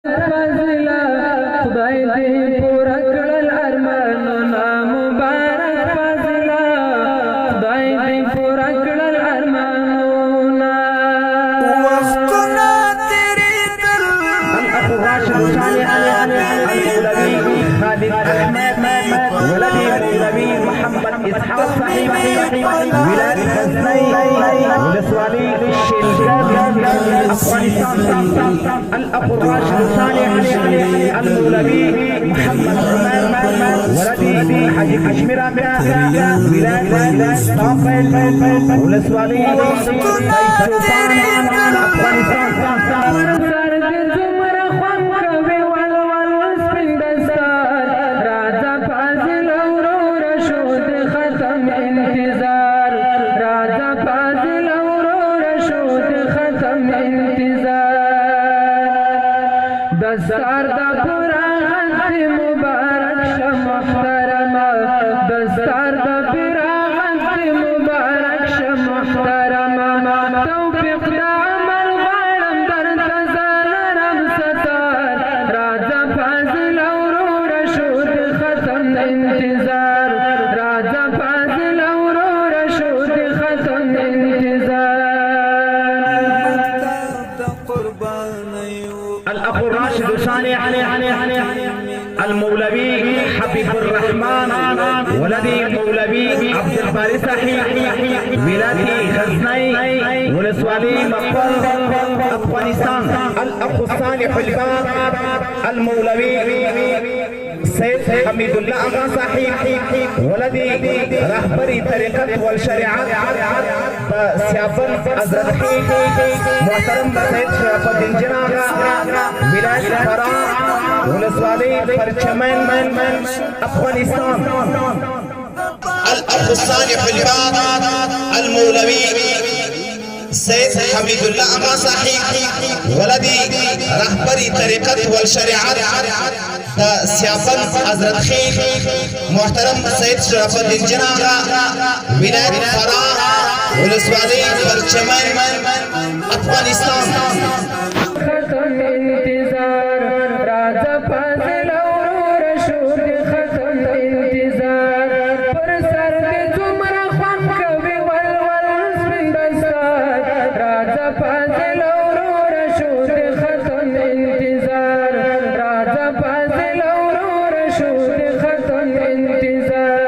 فضلا خدای دې پورا کړل ارمانونه مبارک فضلا خدای دې پورا کړل ارمانونه وختنا تیریدل الاخ راشد صالح المولوي خالد احمد ولدي مولوي محمد اسحاق صحيح ولاد الحسني ولسوالي الشلقاب افغانستان الاخ الراشد صالح المولوي محمد عمر ولدي حاجي كشمير ولاد طافل ولسوالي افغانستان دستار دا پورا غنت مبارک شم محترما دستار دا پورا غنت مبارک شم محترما توفیق دا عمل غالم در انتظار رب ستار راجا فاضل اورور شود ختم انتظار راجا فاضل اورور شود ختم انتظار الأخ الراشد صالح المولوي حبيب الرحمن ولدي مولوي عبد الباري صحيح ولادي غزني ولسوالي مقبل أفغانستان الأخ الصالح الباب المولوي سيد حميد الله أغا صحيح ولدي رهبري طريقة والشريعة سيافن أزرحي محترم سيد شرف الدين جناغا ولاية فرا ولسوالي فرشمين أفغانستان الأخ الصالح الباب المولوي سيد حميد الله أغا صحيح ولدي رهبري طريقة والشريعة سيافن حضرت خيخ محترم سيد شرف الدين جناغا ولاية فرا ولسوالي فرشمين أفغانستان ختم انتظار راجا فاضل اورور شود ختم انتظار پر سر دې څومره خوان کوي ول سپین دستار راجا فاضل اورور شود ختم انتظار راجا فاضل اورور شود ختم انتظار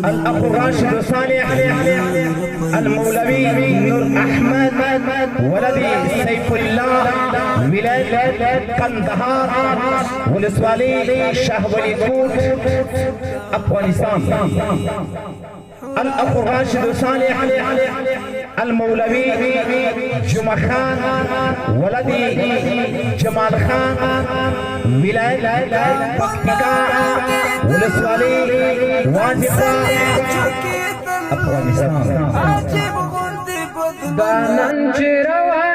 الأخ الراشد صالح المولوي نور أحمد ولدي سيف الله ولاية قندهار ولسوالي شاه ولي كوت أفغانستان الأخ الراشد صالح المولوي جمع خان ولدي جمال خان ولاية بكتيكا ولسوالي واجبا أفغانستان دانن چی روان